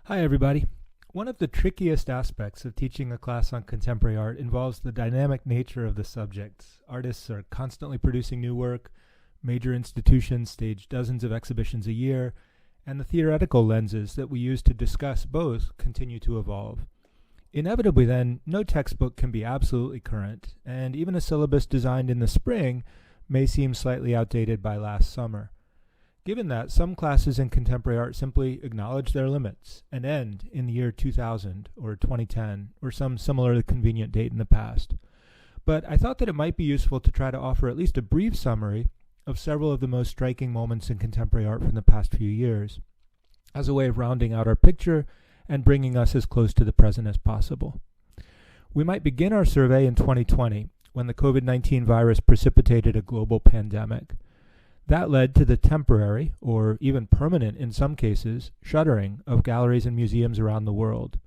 Hi, everybody. One of the trickiest aspects of teaching a class on contemporary art involves the dynamic nature of the subjects. Artists are constantly producing new work, major institutions stage dozens of exhibitions a year, and the theoretical lenses that we use to discuss both continue to evolve. Inevitably, then, no textbook can be absolutely current, and even a syllabus designed in the spring may seem slightly outdated by last summer. Given that, some classes in contemporary art simply acknowledge their limits and end in the year 2000 or 2010 or some similarly convenient date in the past. But I thought that it might be useful to try to offer at least a brief summary of several of the most striking moments in contemporary art from the past few years, as a way of rounding out our picture and bringing us as close to the present as possible. We might begin our survey in 2020, when the COVID-19 virus precipitated a global pandemic. That led to the temporary, or even permanent in some cases, shuttering of galleries and museums around the world.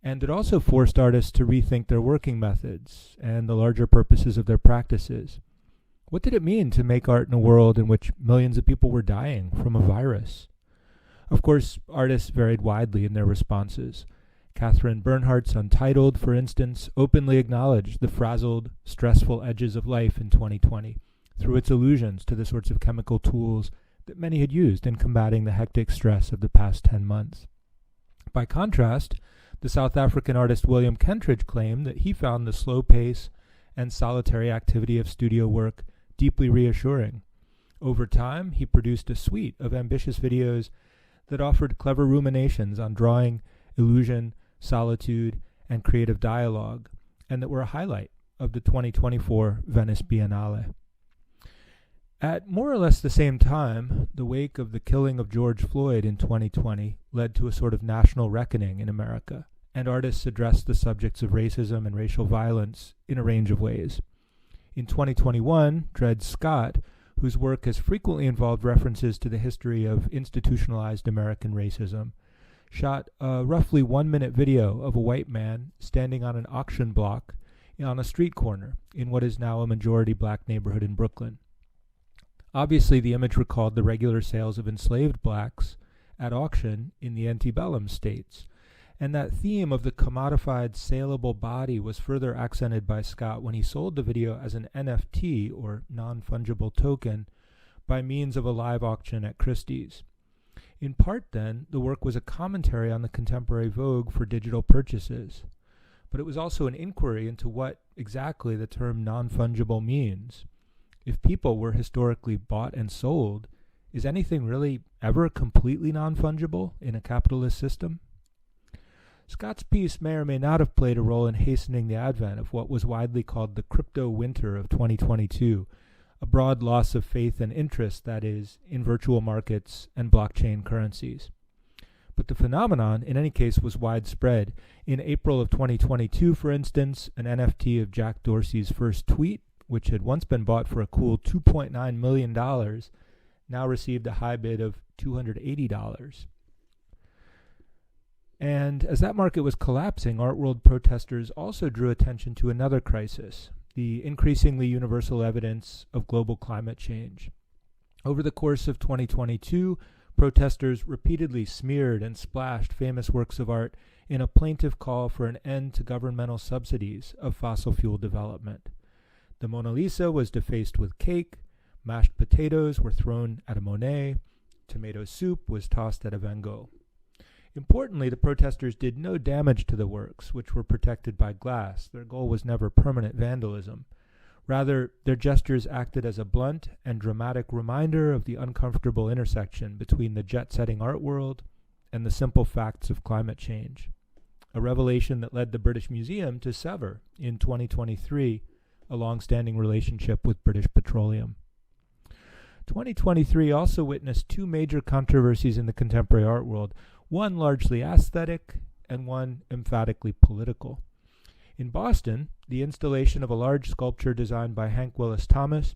And it also forced artists to rethink their working methods and the larger purposes of their practices. What did it mean to make art in a world in which millions of people were dying from a virus? Of course, artists varied widely in their responses. Catherine Bernhardt's Untitled, for instance, openly acknowledged the frazzled, stressful edges of life in 2020. Through its allusions to the sorts of chemical tools that many had used in combating the hectic stress of the past 10 months. By contrast, the South African artist William Kentridge claimed that he found the slow pace and solitary activity of studio work deeply reassuring. Over time, he produced a suite of ambitious videos that offered clever ruminations on drawing, illusion, solitude, and creative dialogue, and that were a highlight of the 2024 Venice Biennale. At more or less the same time, the wake of the killing of George Floyd in 2020 led to a sort of national reckoning in America, and artists addressed the subjects of racism and racial violence in a range of ways. In 2021, Dred Scott, whose work has frequently involved references to the history of institutionalized American racism, shot a roughly 1-minute video of a white man standing on an auction block on a street corner in what is now a majority black neighborhood in Brooklyn. Obviously, the image recalled the regular sales of enslaved blacks at auction in the antebellum states, and that theme of the commodified, saleable body was further accented by Scott when he sold the video as an NFT, or non-fungible token, by means of a live auction at Christie's. In part, then, the work was a commentary on the contemporary vogue for digital purchases, but it was also an inquiry into what exactly the term non-fungible means. If people were historically bought and sold, is anything really ever completely non-fungible in a capitalist system? Scott's piece may or may not have played a role in hastening the advent of what was widely called the crypto winter of 2022, a broad loss of faith and interest, that is, in virtual markets and blockchain currencies. But the phenomenon, in any case, was widespread. In April of 2022, for instance, an NFT of Jack Dorsey's first tweet, which had once been bought for a cool $2.9 million, now received a high bid of $280. And as that market was collapsing, art world protesters also drew attention to another crisis, the increasingly universal evidence of global climate change. Over the course of 2022, protesters repeatedly smeared and splashed famous works of art in a plaintive call for an end to governmental subsidies of fossil fuel development. The Mona Lisa was defaced with cake, mashed potatoes were thrown at a Monet, tomato soup was tossed at a Van Gogh. Importantly, the protesters did no damage to the works, which were protected by glass. Their goal was never permanent vandalism. Rather, their gestures acted as a blunt and dramatic reminder of the uncomfortable intersection between the jet-setting art world and the simple facts of climate change, a revelation that led the British Museum to sever, in 2023, a long-standing relationship with British Petroleum. 2023 also witnessed two major controversies in the contemporary art world, one largely aesthetic and one emphatically political. In Boston, the installation of a large sculpture designed by Hank Willis Thomas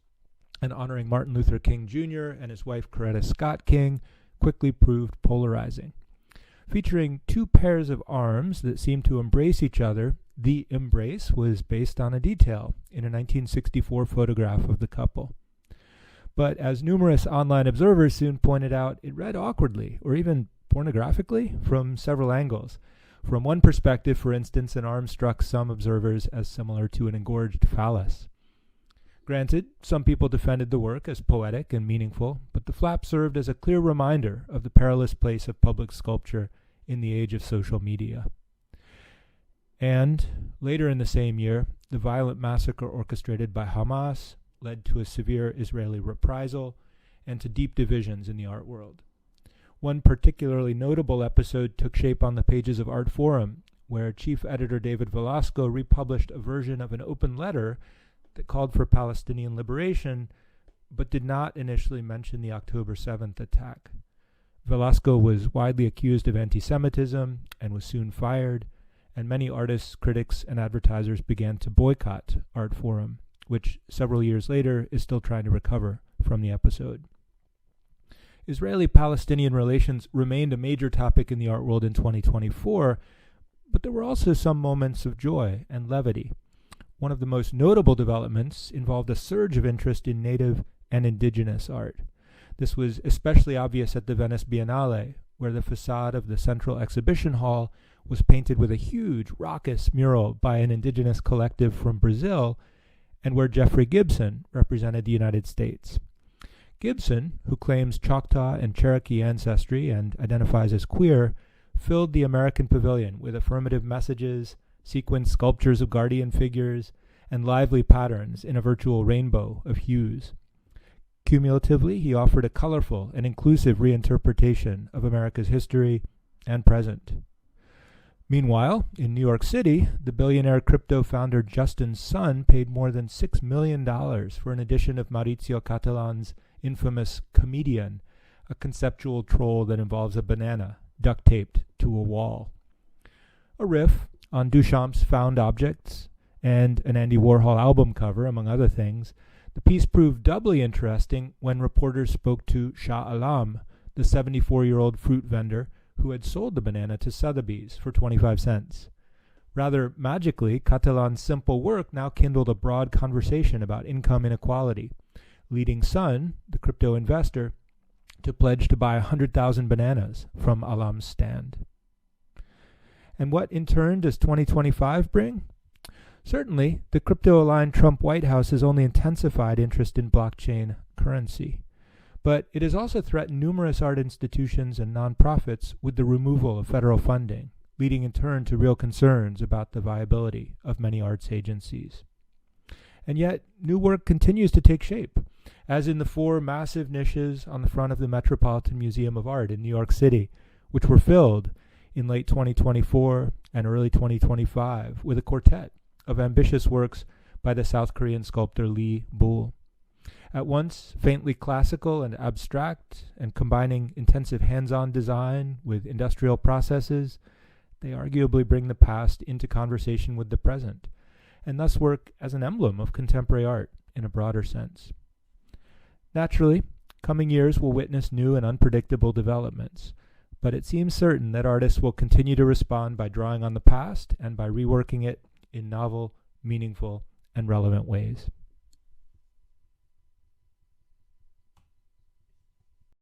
and honoring Martin Luther King Jr. and his wife Coretta Scott King quickly proved polarizing. Featuring two pairs of arms that seemed to embrace each other, the embrace was based on a detail in a 1964 photograph of the couple. But as numerous online observers soon pointed out, it read awkwardly, or even pornographically from several angles. From one perspective, for instance, an arm struck some observers as similar to an engorged phallus. Granted, some people defended the work as poetic and meaningful, but the flap served as a clear reminder of the perilous place of public sculpture in the age of social media. And later in the same year, the violent massacre orchestrated by Hamas led to a severe Israeli reprisal and to deep divisions in the art world. One particularly notable episode took shape on the pages of Art Forum, where chief editor David Velasco republished a version of an open letter that called for Palestinian liberation, but did not initially mention the October 7th attack. Velasco was widely accused of anti-Semitism and was soon fired, and many artists, critics, and advertisers began to boycott Art Forum, which several years later is still trying to recover from the episode. Israeli-Palestinian relations remained a major topic in the art world in 2024, but there were also some moments of joy and levity. One of the most notable developments involved a surge of interest in native and indigenous art. This was especially obvious at the Venice Biennale, where the facade of the central exhibition hall was painted with a huge, raucous mural by an indigenous collective from Brazil, and where Jeffrey Gibson represented the United States. Gibson, who claims Choctaw and Cherokee ancestry and identifies as queer, filled the American pavilion with affirmative messages, sequenced sculptures of guardian figures, and lively patterns in a virtual rainbow of hues. Cumulatively, he offered a colorful and inclusive reinterpretation of America's history and present. Meanwhile, in New York City, the billionaire crypto founder Justin's son paid more than $6 million for an edition of Maurizio Catalan's infamous Comedian, a conceptual troll that involves a banana duct-taped to a wall. A riff on Duchamp's found objects and an Andy Warhol album cover, among other things, the piece proved doubly interesting when reporters spoke to Shah Alam, the 74-year-old fruit vendor who had sold the banana to Sotheby's for 25 cents. Rather magically, Catalan's simple work now kindled a broad conversation about income inequality, leading Son, the crypto investor, to pledge to buy 100,000 bananas from Alam's stand. And what, in turn, does 2025 bring? Certainly, the crypto-aligned Trump White House has only intensified interest in blockchain currency. But it has also threatened numerous art institutions and nonprofits with the removal of federal funding, leading in turn to real concerns about the viability of many arts agencies. And yet, new work continues to take shape, as in the 4 massive niches on the front of the Metropolitan Museum of Art in New York City, which were filled in late 2024 and early 2025 with a quartet of ambitious works by the South Korean sculptor Lee Bull. At once faintly classical and abstract, and combining intensive hands-on design with industrial processes, they arguably bring the past into conversation with the present, and thus work as an emblem of contemporary art in a broader sense. Naturally, coming years will witness new and unpredictable developments, but it seems certain that artists will continue to respond by drawing on the past and by reworking it in novel, meaningful, and relevant ways.